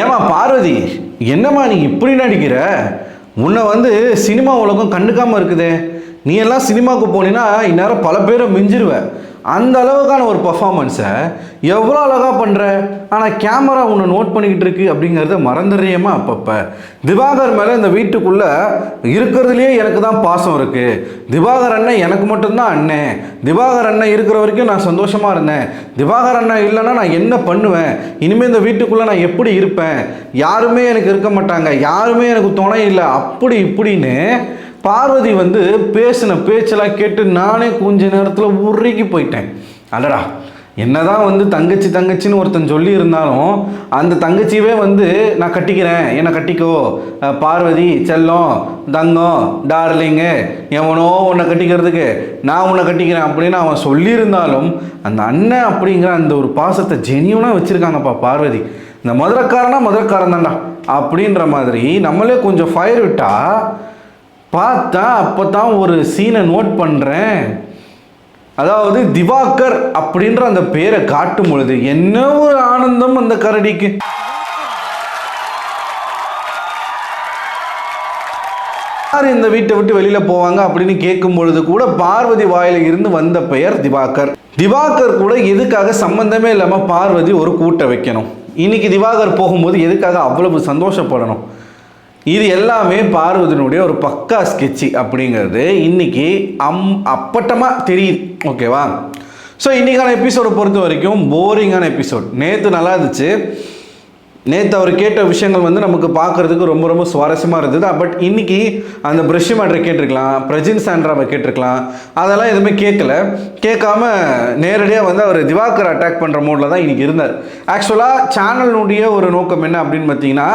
ஏமா பார்வதி, என்னம்மா நீ இப்படி நடிக்கிற? உன்னை வந்து சினிமா உலகம் கண்டுக்காமல் இருக்குதே. நீ எல்லாம் சினிமாவுக்கு போனீன்னா இந்நேரம் பல பேரை மிஞ்சிருவ. அந்த அளவுக்கான ஒரு பர்ஃபார்மன்ஸை எவ்வளோ அழகாக பண்ணுற. ஆனால் கேமரா உன்னை நோட் பண்ணிக்கிட்டு இருக்கு அப்படிங்கிறத மறந்துடுறியம்மா அப்பப்போ. திவாகர் மேலே இந்த வீட்டுக்குள்ளே இருக்கிறதுலையே எனக்கு தான் பாசம் இருக்குது. திவாகர் அண்ணன் எனக்கு மட்டும்தான் அண்ணன். திவாகர் அண்ணன் இருக்கிற வரைக்கும் நான் சந்தோஷமாக இருந்தேன். திவாகர் அண்ணன் இல்லைன்னா நான் என்ன பண்ணுவேன்? இனிமேல் இந்த வீட்டுக்குள்ளே நான் எப்படி இருப்பேன்? யாருமே எனக்கு இருக்க மாட்டாங்க, யாருமே எனக்கு துணை இல்லை, அப்படி இப்படின்னு பார்வதி வந்து பேசின பேச்செல்லாம் கேட்டு நானே கொஞ்ச நேரத்தில் உருகி போயிட்டேன். அடடா, என்னதான் வந்து தங்கச்சி தங்கச்சின்னு ஒருத்தன் சொல்லி இருந்தாலும் அந்த தங்கச்சியவே வந்து நான் கட்டிக்கிறேன், என்னை கட்டிக்கோ பார்வதி, செல்லம், தங்கம், டார்லிங்கு, எவனோ உன்னை கட்டிக்கிறதுக்கு நான் உன்னை கட்டிக்கிறேன் அப்படின்னு அவன் சொல்லியிருந்தாலும் அந்த அண்ணன் அப்படிங்கிற அந்த ஒரு பாசத்தை ஜெனியூனாக வச்சுருக்காங்கப்பா பார்வதி. இந்த மதுரைக்காரனா மதுரைக்காரன் தான்டா அப்படின்ற மாதிரி நம்மளே கொஞ்சம் ஃபயர் விட்டா பார்த்தா அப்போ தான் ஒரு சீனை நோட் பண்ணுறேன். அதாவது திவாகர் அப்படின்ற அந்த பேரை காட்டும் பொழுது என்ன ஒரு ஆனந்தம் அந்த கரடிக்கு. யார் இந்த வீட்டை விட்டு வெளியில் போவாங்க அப்படின்னு கேட்கும் பொழுது கூட பார்வதி வாயில இருந்து வந்த பெயர் திவாகர். திவாகர் கூட எதுக்காக சம்பந்தமே இல்லாமல் பார்வதி ஒரு கூட்டை வைக்கணும்? இன்னைக்கு திவாகர் போகும்போது எதுக்காக அவ்வளவு சந்தோஷப்படணும்? இது எல்லாமே பார்வதியினுடைய ஒரு பக்கா ஸ்கெட்சு அப்படிங்கிறது இன்னைக்கு அப்பட்டமாக தெரியுது. ஓகேவா? ஸோ இன்றைக்கான எபிசோடை பொறுத்த வரைக்கும் போரிங்கான எபிசோட். நேற்று நல்லா இருந்துச்சு. நேற்று அவர் கேட்ட விஷயங்கள் வந்து நமக்கு பார்க்குறதுக்கு ரொம்ப ரொம்ப சுவாரஸ்யமாக இருந்தது. பட் இன்றைக்கி அந்த ப்ரஷ் மேட்ரை கேட்டிருக்கலாம், பிரஜின் சாண்ட்ராவை கேட்டிருக்கலாம். அதெல்லாம் எதுவுமே கேட்காம நேரடியாக வந்து அவர் திவாகர் அட்டாக் பண்ணுற மோடில் தான் இன்றைக்கி இருந்தார். ஆக்சுவலாக சேனலினுடைய ஒரு நோக்கம் என்ன அப்படின்னு பார்த்தீங்கன்னா,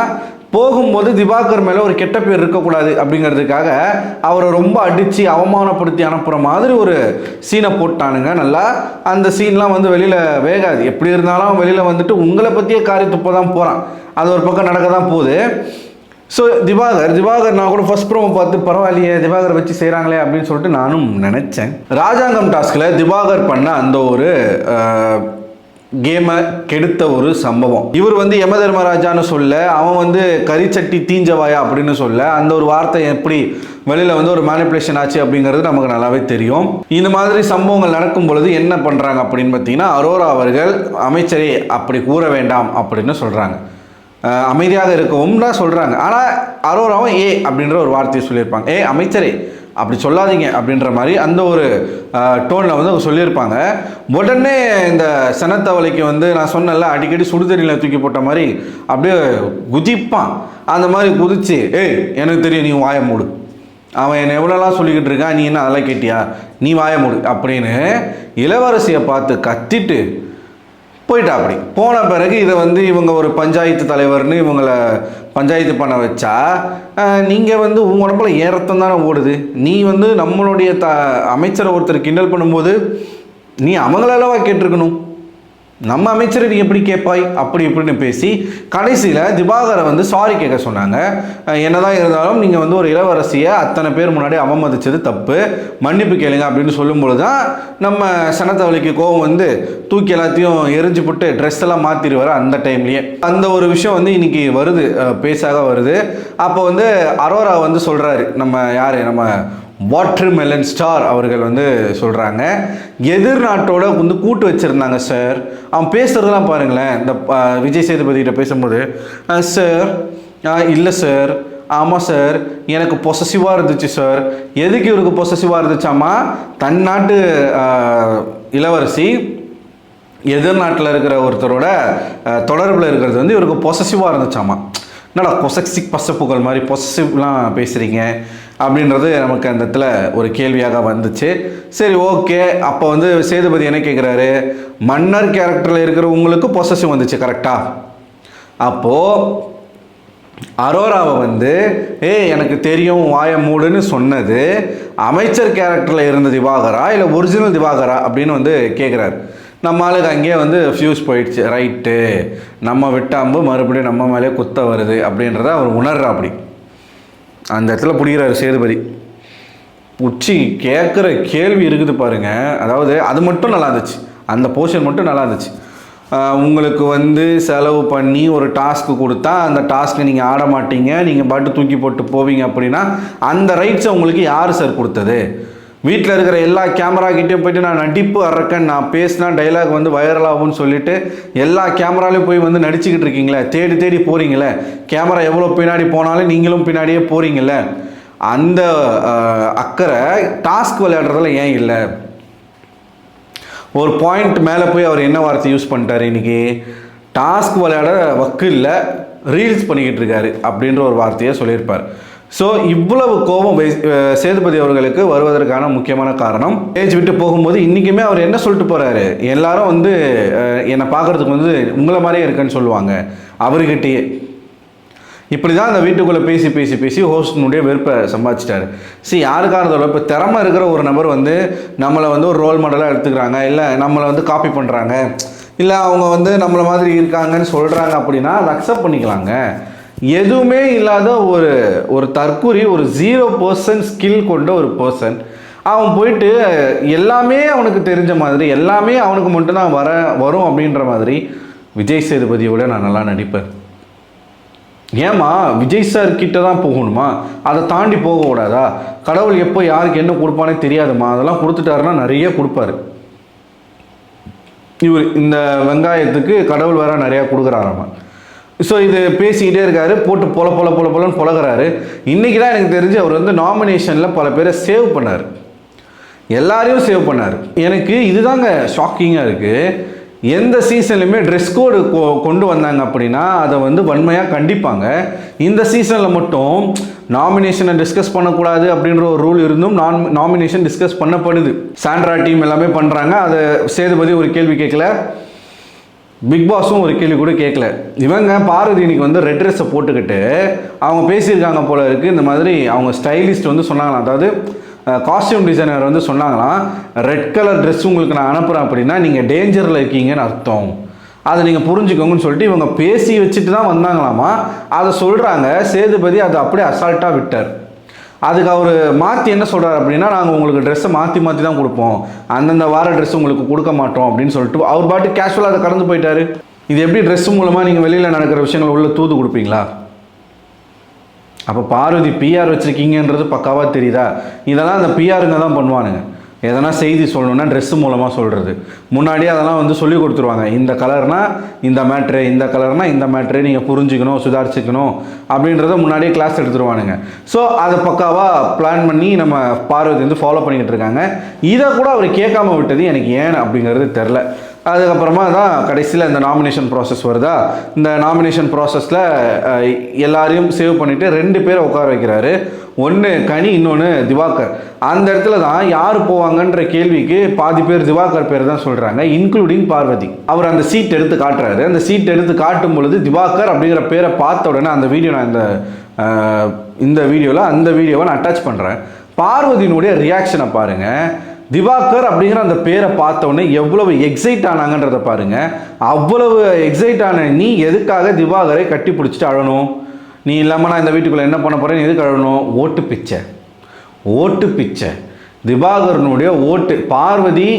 போகும்போது திவாகர் மேலே ஒரு கெட்ட பேர் இருக்கக்கூடாது அப்படிங்கிறதுக்காக அவரை ரொம்ப அடித்து அவமானப்படுத்தி அனுப்புகிற மாதிரி ஒரு சீனை போட்டானுங்க. நல்லா அந்த சீன்லாம் வந்து வெளியில் வேகாது. எப்படி இருந்தாலும் வெளியில் வந்துட்டு உங்களை பற்றியே காரி துப்ப தான் போகிறான். அது ஒரு பக்கம் நடக்க தான் போகுது. ஸோ திவாகர் நான் கூட ஃபர்ஸ்ட் ப்ரோமோ பார்த்து பரவாயில்லையே திவாகர் வச்சு செய்கிறாங்களே அப்படின்னு சொல்லிட்டு நானும் நினச்சேன். ராஜாங்கம் டாஸ்கில் திவாகர் பண்ண அந்த ஒரு கேமை கெடுத்த ஒரு சம்பவம். இவர் வந்து யம தர்மராஜான்னு சொல்ல, அவன் வந்து கரிச்சட்டி தீஞ்சவாயா அப்படின்னு சொல்ல, அந்த ஒரு வார்த்தை எப்படி வெளியில் வந்து ஒரு மேனிப்புலேஷன் ஆச்சு அப்படிங்கிறது நமக்கு நல்லாவே தெரியும். இந்த மாதிரி சம்பவங்கள் நடக்கும் பொழுது என்ன பண்ணுறாங்க அப்படின்னு பார்த்தீங்கன்னா, அரோரா அவர்கள் அமைச்சரே அப்படி கூற வேண்டாம் அப்படின்னு சொல்கிறாங்க. அமைதியாக இருக்கவும் தான் சொல்கிறாங்க. ஆனால் அரோராவும் அப்படின்ற ஒரு வார்த்தையை சொல்லியிருப்பாங்க. அமைச்சரே அப்படி சொல்லாதீங்க அப்படின்ற மாதிரி அந்த ஒரு டோனில் வந்து அவங்க சொல்லியிருப்பாங்க. உடனே இந்த சனத்தவளைக்கு வந்து நான் சொன்னல அடிக்கடி சுடுதண்ணியில் தூக்கி போட்ட மாதிரி அப்படியே குதிப்பான். அந்த மாதிரி குதிச்சு எனக்கு தெரியும், நீ வாய மூடு, அவன் என்னை எவ்வளோலாம் சொல்லிக்கிட்டு இருக்கான், நீ என்ன அதெல்லாம் கேட்டியா, நீ வாய மூடு அப்படின்னு இளவரசியை பார்த்து கத்திட்டு போயிட்டா. அப்படி போன பிறகு இதை வந்து இவங்க ஒரு பஞ்சாயத்து தலைவர்னு இவங்களை பஞ்சாயத்து பண்ண வச்சா, நீங்கள் வந்து உங்கள் உடம்புல ஏறத்தம் தானே ஓடுது. நீ வந்து நம்மளுடைய அமைச்சரை ஒருத்தர் கிண்டல் பண்ணும்போது நீ அவங்களளவா கேட்டிருக்கணும், நம்ம அமைச்சரை நீ எப்படி கேட்பாய் அப்படி இப்படின்னு பேசி கடைசியில் திவாகரை வந்து சாரி கேட்க சொன்னாங்க. என்னதான் இருந்தாலும் நீங்கள் வந்து ஒரு இளவரசியை அத்தனை பேர் முன்னாடி அவமதிச்சது தப்பு, மன்னிப்பு கேளுங்க அப்படின்னு சொல்லும்பொழுது தான் நம்ம சனத்தவளிக்கு கோவம் வந்து தூக்கி எல்லாத்தையும் எரிஞ்சு போட்டு ட்ரெஸ் எல்லாம் மாற்றிடுவார். அந்த டைம்லேயே அந்த ஒரு விஷயம் வந்து இன்னைக்கு வருது, பேசாக வருது. அப்போ வந்து அரோரா வந்து சொல்கிறாரு, நம்ம வாட்டர்மெலன் ஸ்டார் அவர்கள் வந்து சொல்கிறாங்க, எதிர்நாட்டோட வந்து கூட்டு வச்சுருந்தாங்க சார். அவன் பேசுகிறதெல்லாம் பாருங்களேன். இந்த விஜய் சேதுபதிகிட்ட பேசும்போது, சார் இல்லை சார், ஆமாம் சார், எனக்கு பொசசிவாக இருந்துச்சு சார். எதுக்கு இவருக்கு பொசசிவாக இருந்துச்சாமா, தன் நாட்டு இளவரசி எதிர்நாட்டில் இருக்கிற ஒருத்தரோட தொடர்பில் இருக்கிறது வந்து இவருக்கு பொசசிவாக இருந்துச்சாமா. என்னடா பொசக்சிக் பசப்புகள் மாதிரி பொசசிவ்லாம் பேசுகிறீங்க அப்படின்றது நமக்கு அந்த இடத்துல ஒரு கேள்வியாக வந்துச்சு. சரி, ஓகே. அப்போ வந்து சேதுபதி என்ன கேட்குறாரு, மன்னர் கேரக்டரில் இருக்கிற உங்களுக்கு பொசசிவ் வந்துச்சு கரெக்டா? அப்போது அரோராவை வந்து எனக்கு தெரியும் வாய மூடுன்னு சொன்னது அமைச்சர் கேரக்டரில் இருந்த திவாகரா இல்லை ஒரிஜினல் திவாகரா அப்படின்னு வந்து கேட்குறாரு. நம்ம ஆளுக்கு அங்கேயே வந்து ஃபியூஸ் போயிடுச்சு. ரைட்டு, நம்ம விட்டாம்பு மறுபடியும் நம்ம மேலே குத்த வருது அப்படின்றத அவர் உணர்றா. அப்படி அந்த இடத்துல பிடிக்கிறாரு சேதுபதி. உச்சி கேட்குற கேள்வி இருக்குது பாருங்க. அதாவது அது மட்டும் நல்லா இருந்துச்சு, அந்த போர்ஷன் மட்டும் நல்லா இருந்துச்சு. உங்களுக்கு வந்து செலவு பண்ணி ஒரு டாஸ்க்கு கொடுத்தா அந்த டாஸ்க்கை நீங்கள் ஆட மாட்டீங்க, நீங்கள் பாட்டு தூக்கி போட்டு போவீங்க அப்படின்னா அந்த ரைட்ஸை உங்களுக்கு யார் சார் கொடுத்தது? வீட்டில் இருக்கிற எல்லா கேமராக்கிட்டையும் போய்ட்டு நான் நடிப்பு அறக்கேன், நான் பேசினா டைலாக் வந்து வைரல் ஆகும்னு சொல்லிட்டு எல்லா கேமராலையும் போய் வந்து நடிச்சுக்கிட்டு இருக்கீங்களே, தேடி தேடி போகிறீங்களே, கேமரா எவ்வளோ பின்னாடி போனாலும் நீங்களும் பின்னாடியே போகிறீங்களே, அந்த அக்கறை டாஸ்க் விளையாடுறதுல ஏன் இல்லை? ஒரு பாயிண்ட் மேலே போய் அவர் என்ன வார்த்தை யூஸ் பண்ணிட்டார் இன்றைக்கி, டாஸ்க் விளையாட வக்கு இல்லை, ரீல்ஸ் பண்ணிக்கிட்டு இருக்காரு அப்படின்ற ஒரு வார்த்தையை சொல்லியிருப்பார். ஸோ இவ்வளவு கோபம் சேதுபதி அவர்களுக்கு வருவதற்கான முக்கியமான காரணம், ஸ்டேஜ் விட்டு போகும்போது இன்றைக்குமே அவர் என்ன சொல்லிட்டு போகிறாரு, எல்லாரும் வந்து என்னை பார்க்குறதுக்கு வந்து உங்களை மாதிரியே இருக்குன்னு சொல்லுவாங்க அவர்கிட்டயே. இப்படி தான் அந்த வீட்டுக்குள்ளே பேசி பேசி பேசி ஹோஸ்டினுடைய வெறுப்பை சம்பாதிச்சிட்டாரு. யாருக்காரதோட இப்போ திறமை இருக்கிற ஒரு நபர் வந்து நம்மளை வந்து ஒரு ரோல் மாடலாக எடுத்துக்கிறாங்க, இல்லை நம்மளை வந்து காப்பி பண்ணுறாங்க, இல்லை அவங்க வந்து நம்மளை மாதிரி இருக்காங்கன்னு சொல்கிறாங்க அப்படின்னா அதை அக்செப்ட் பண்ணிக்கலாங்க. எதுவுமே இல்லாத ஒரு தற்கூரி, ஒரு 0% ஸ்கில் கொண்ட ஒரு பர்சன், அவன் போயிட்டு எல்லாமே அவனுக்கு தெரிஞ்ச மாதிரி, எல்லாமே அவனுக்கு மட்டும்தான் வரும் அப்படின்ற மாதிரி விஜய் சேதுபதியோட நான் நல்லா நடிப்பேன். ஏமா விஜய் சார் கிட்ட தான் போகணுமா? அதை தாண்டி போகக்கூடாதா? கடவுள் எப்போ யாருக்கு என்ன கொடுப்பானே தெரியாதுமா, அதெல்லாம் கொடுத்துட்டாருன்னா நிறைய கொடுப்பாரு. இவர் இந்த வெங்காயத்துக்கு கடவுள் வேற நிறையா கொடுக்குறாராமா. ஸோ இது பேசிக்கிட்டே இருக்காரு, போட்டு பொலன்னு பொழகிறாரு. இன்றைக்கி தான் எனக்கு தெரிஞ்சு அவர் வந்து நாமினேஷனில் பல பேரை சேவ் பண்ணார், எல்லாரையும் சேவ் பண்ணார். எனக்கு இதுதாங்க ஷாக்கிங்காக இருக்குது. எந்த சீசன்லையுமே ட்ரெஸ் கோடு கொண்டு வந்தாங்க அப்படின்னா அதை வந்து வன்மையாக கண்டிப்பாங்க. இந்த சீசனில் மட்டும் நாமினேஷனை டிஸ்கஸ் பண்ணக்கூடாது அப்படின்ற ஒரு ரூல் இருந்தும் நாமினேஷன் டிஸ்கஸ் பண்ணப்படுது. சாண்ட்ரா டீம் எல்லாமே பண்ணுறாங்க, அதை சேதுபதி ஒரு கேள்வி கேட்கல, பிக் பாஸும் ஒரு கேள்வி கூட கேட்கல. இவங்க பார்வதி இன்னைக்கு வந்து ரெட் ட்ரெஸ்ஸை போட்டுக்கிட்டு அவங்க பேசியிருக்காங்க போல இருக்குது. இந்த மாதிரி அவங்க ஸ்டைலிஸ்ட் வந்து சொன்னாங்களாம், அதாவது காஸ்டியூம் டிசைனர் வந்து சொன்னாங்களாம், ரெட் கலர் ட்ரெஸ் உங்களுக்கு நான் அனுப்புகிறேன் அப்படின்னா நீங்கள் டேஞ்சரில் இருக்கீங்கன்னு அர்த்தம், அதை நீங்கள் புரிஞ்சுக்கோங்கன்னு சொல்லிட்டு இவங்க பேசி வச்சுட்டு தான் வந்தாங்களாமா. அதை சொல்கிறாங்க. சேதுபதி அதை அப்படியே அசால்ட்டாக விட்டார். அதுக்கு அவர் மாற்றி என்ன சொல்கிறார் அப்படின்னா, நாங்கள் உங்களுக்கு ட்ரெஸ்ஸை மாற்றி தான் கொடுப்போம், அந்தந்த வார ட்ரெஸ் உங்களுக்கு கொடுக்க மாட்டோம் அப்படின்னு சொல்லிட்டு அவர் பாட்டு கேஷுவலாக அதை கடந்து போயிட்டார். இது எப்படி ட்ரெஸ் மூலமாக நீங்கள் வெளியில் நடக்கிற விஷயங்கள் உள்ள தூது கொடுப்பீங்களா? அப்போ பார்வதி பிஆர் வச்சுருக்கீங்கன்றது பக்காவாக தெரியுதா? இதெல்லாம் அந்த பிஆருங்க தான் பண்ணுவானுங்க. எதனா செய்தி சொல்லணுன்னா ட்ரெஸ்ஸு மூலமாக சொல்கிறது. முன்னாடியே அதெல்லாம் வந்து சொல்லி கொடுத்துருவாங்க, இந்த கலர்னால் இந்த மேட்ரு, இந்த கலர்னால் இந்த மேட்ரு, நீங்கள் புரிஞ்சுக்கணும், சுதாரிச்சுக்கணும் அப்படின்றத முன்னாடியே கிளாஸ் எடுத்துருவானுங்க. ஸோ அதை பக்காவாக பிளான் பண்ணி நம்ம பார்வதி வந்து ஃபாலோ பண்ணிக்கிட்டு இருக்காங்க. இதை கூட அவர் கேட்காம விட்டது எனக்கு ஏன் அப்படிங்கிறது தெரில. அதுக்கப்புறமா தான் கடைசியில் இந்த நாமினேஷன் ப்ராசஸ் வருதா. இந்த நாமினேஷன் ப்ராசஸில் எல்லாரையும் சேவ் பண்ணிவிட்டு 2 பேரை உட்கார வைக்கிறாரு. ஒன்று கனி, இன்னொன்று திவாகர். அந்த இடத்துல தான் யார் போவாங்கன்ற கேள்விக்கு பாதி பேர் திவாகர் பேர் தான் சொல்கிறாங்க, இன்க்ளூடிங் பார்வதி. அவர் அந்த சீட் எடுத்து காட்டுறாரு. அந்த சீட் எடுத்து காட்டும் பொழுது திவாகர் அப்படிங்கிற பேரை பார்த்த உடனே அந்த வீடியோ நான் இந்த வீடியோவில் அந்த வீடியோவை நான் அட்டாச் பண்ணுறேன். பார்வதியினுடைய ரியாக்ஷனை பாருங்கள். திவாகர் அப்படிங்கிற அந்த பேரை பார்த்தோன்னே எவ்வளவு எக்ஸைட் ஆனாங்கன்றதை பாருங்க. அவ்வளவு எக்ஸைட் ஆன நீ எதுக்காக திவாகரை கட்டி பிடிச்சிட்டு அழணும்? நீ இல்லாமல் நான் இந்த வீட்டுக்குள்ளே என்ன பண்ண போகிறேன்னு எதுக்கு அழணும்? ஓட்டு பிச்சை திவாகரனுடைய ஓட்டு. பார்வதி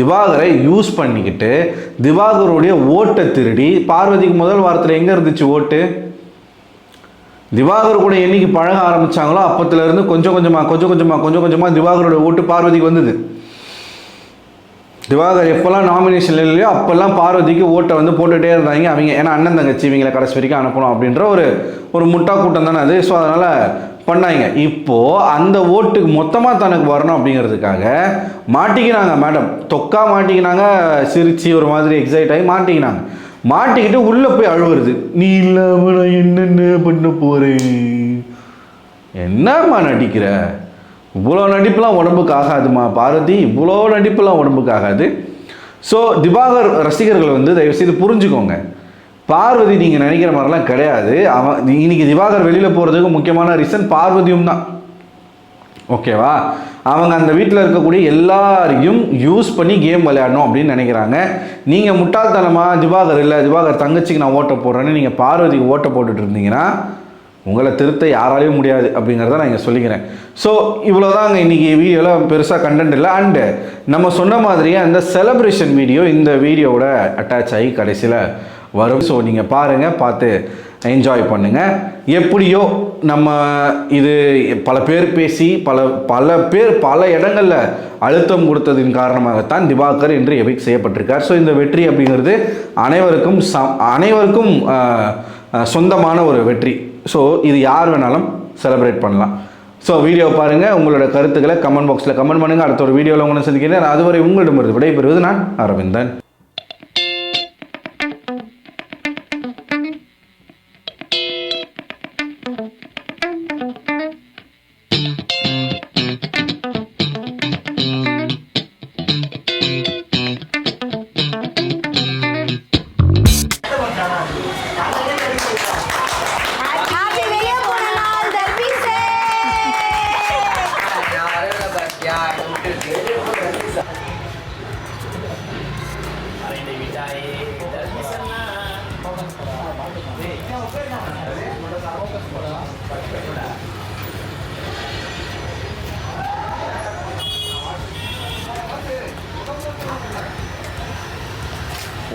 திவாகரை யூஸ் பண்ணிக்கிட்டு திவாகருடைய ஓட்டை திருடி, பார்வதிக்கு முதல் வாரத்தில் எங்கே இருந்துச்சு ஓட்டு? திவாகர் கூட என்னைக்கு பழக ஆரம்பித்தாங்களோ அப்பத்துலேருந்து கொஞ்சம் கொஞ்சமாக திவாகரோட ஓட்டு பார்வதிக்கு வந்தது. திவாகர் எப்போல்லாம் நாமினேஷன் இல்லையோ அப்போல்லாம் பார்வதிக்கு ஓட்டை வந்து போட்டுகிட்டே இருந்தாங்க அவங்க. ஏன்னா அண்ணன் தங்கச்சி இவங்களை கடைசி வரைக்கும் அனுப்பணும் அப்படின்ற ஒரு முட்டா கூட்டம் தானே அது. ஸோ அதனால் பண்ணாங்க. இப்போது அந்த ஓட்டுக்கு மொத்தமாக தனக்கு வரணும் அப்படிங்கிறதுக்காக மாட்டிக்கினாங்க மேடம். தொக்கா மாட்டிக்கினாங்க, சிரிச்சு ஒரு மாதிரி எக்ஸைட் ஆகி மாட்டிக்கிட்டு உள்ளே போய் அழுவுறது. நீ இல்லாமல் நான் என்னென்ன பண்ண போகிறேன்? என்னம்மா நடிக்கிற? இவ்வளோ நடிப்புலாம் உடம்புக்கு ஆகாதுமா பார்வதி, இவ்வளோ நடிப்புலாம் உடம்புக்கு ஆகாது. ஸோ திவாகர் ரசிகர்கள் வந்து தயவுசெய்து புரிஞ்சுக்கோங்க, பார்வதி நீங்கள் நினைக்கிற மாதிரிலாம் கிடையாது. இன்னைக்கு திவாகர் வெளியில் போகிறதுக்கு முக்கியமான ரீசன் பார்வதியும் தான். ஓகேவா? அவங்க அந்த வீட்டில் இருக்கக்கூடிய எல்லாரையும் யூஸ் பண்ணி கேம் விளையாடணும் அப்படின்னு நினைக்கிறாங்க. நீங்கள் முட்டாள்தனமாக திவாகர் இல்லை, திவாகர் தங்கச்சிக்கு நான் ஓட்டை போடுறேன்னு நீங்கள் பார்வதிக்கு ஓட்டை போட்டுட்டு இருந்தீங்கன்னா உங்களை திருத்த யாராலையும் முடியாது அப்படிங்கிறத நான் இங்கே சொல்லிக்கிறேன். ஸோ இவ்வளோதாங்க இன்றைக்கி வீடியோவில் பெருசாக கண்டென்ட் இல்லை. அண்டு நம்ம சொன்ன மாதிரியே அந்த செலப்ரேஷன் வீடியோ இந்த வீடியோவோட அட்டாச் ஆகி கடைசியில் வரும். ஸோ நீங்கள் பாருங்கள், பார்த்து என்ஜாய் பண்ணுங்கள். எப்படியோ நம்ம இது பல பேர் பேசி பல பேர் பல இடங்களில் அழுத்தம் கொடுத்ததின் காரணமாகத்தான் திவாகர் இன்று எவிக்ட் செய்யப்பட்டிருக்கார். ஸோ இந்த வெற்றி அப்படிங்கிறது அனைவருக்கும் சொந்தமான ஒரு வெற்றி. ஸோ இது யார் வேணாலும் செலிப்ரேட் பண்ணலாம். ஸோ வீடியோ பாருங்கள், உங்களோட கருத்துக்களை கமெண்ட் பாக்ஸில் கமெண்ட் பண்ணுங்கள். அடுத்த ஒரு வீடியோவில் உங்களை சந்திக்கிறேன். அதுவரை உங்களிடமிருந்து விடைபெறுவது நான் அரவிந்தன்.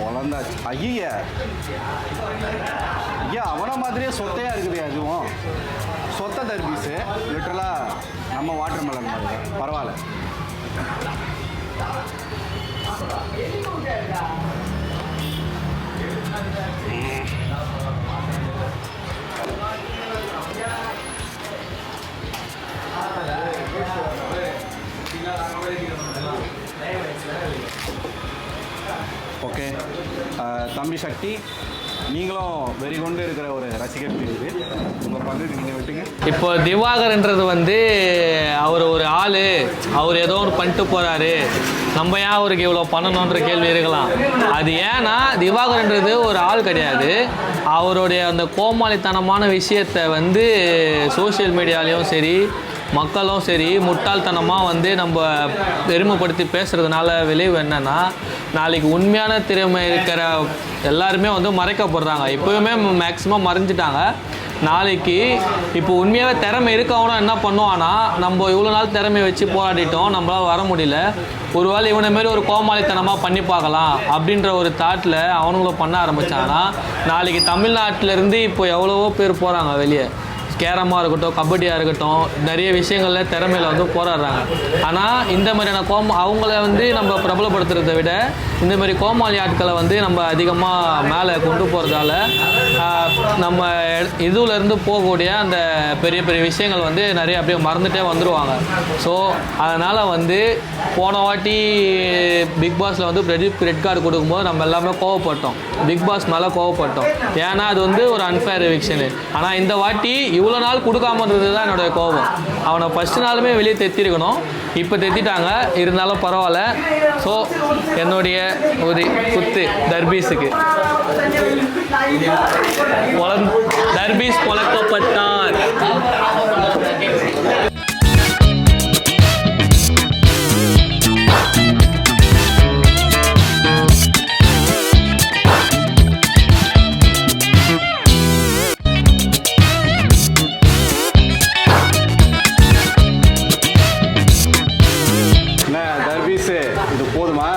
வளர்ந்தாச்சு. ஐயா அவனை மாதிரியே சொத்தையாக இருக்குது. அதுவும் சொத்த தர்பீஸு லிட்டரலாக நம்ம வாட்டர் மெலன் மாதிரி. பரவாயில்ல. ஓகே தம்பி சக்தி, நீங்களும் வெறி கொண்டு இருக்கிற ஒரு ரசிகர் பிரிவு, உங்கள் பங்குக்கு நீங்கள் விட்டுங்க. இப்போ திவாகர்ன்றது வந்து அவர் ஒரு ஆள், அவர் ஏதோ ஒன்று பண்ணிட்டு போகிறாரு, நம்ம ஏன் அவருக்கு இவ்வளோ பண்ணணுன்ற கேள்வி இருக்கலாம். அது ஏன்னா திவாகர்ன்றது ஒரு ஆள் கிடையாது. அவருடைய அந்த கோமாளித்தனமான விஷயத்தை வந்து சோஷியல் மீடியாலேயும் சரி மக்களும் சரி முட்டாள்தனமாக வந்து நம்ம பெருமைப்படுத்தி பேசுகிறதுனால விளைவு என்னென்னா, நாளைக்கு உண்மையான திறமை இருக்கிற எல்லாருமே வந்து மறைக்கப்படுறாங்க. இப்போவுமே மேக்ஸிமம் மறைஞ்சிட்டாங்க. நாளைக்கு இப்போ உண்மையாகவே திறமை இருக்கவனா என்ன பண்ணுவான்னா, நம்ம இவ்வளோ நாள் திறமையை வச்சு போராடிட்டோம், நம்மளால் வர முடியல, ஒருவேளை இவனை மாரி ஒரு கோமாளித்தனமாக பண்ணி பார்க்கலாம் அப்படின்ற ஒரு தாட்டில் அவனுங்களும் பண்ண ஆரம்பித்தாங்கன்னா, நாளைக்கு தமிழ்நாட்டிலேருந்து இப்போ எவ்வளவோ பேர் போகிறாங்க வெளியே. கேரமாக இருக்கட்டும், கபடியாக இருக்கட்டும், நிறைய விஷயங்களில் திறமையில் வந்து போராடுறாங்க. ஆனால் இந்த மாதிரியான அவங்கள வந்து நம்ம பிரபலப்படுத்துறதை விட இந்த மாதிரி கோமாளி ஆட்களை வந்து நம்ம அதிகமாக மேலே கொண்டு போகிறதால நம்ம இதுலேருந்து போகக்கூடிய அந்த பெரிய பெரிய விஷயங்கள் வந்து நிறைய அப்படியே மறந்துகிட்டே வந்துடுவாங்க. ஸோ அதனால் வந்து போன வாட்டி பிக் பாஸில் வந்து ரெட் கார்டு கொடுக்கும்போது நம்ம எல்லாமே கோவப்பட்டோம், பிக் பாஸ் மேலே கோவப்பட்டோம். ஏன்னா அது வந்து ஒரு அன்ஃபேர் எவிக்ஷனு. ஆனால் இந்த வாட்டி இவ்வளோ நாள் கொடுக்காமன்றது தான் என்னோடய கோபம். அவனை ஃபஸ்ட்டு நாளுமே வெளியே தெத்திருக்கணும், இப்போ தெத்திட்டாங்க, இருந்தாலும் பரவாயில்ல. ஸோ என்னுடைய ஒரு குத்து தர்பீஸுக்கு. தர்பீஸ் பொழக்கப்பட்டார். இது போதுமா?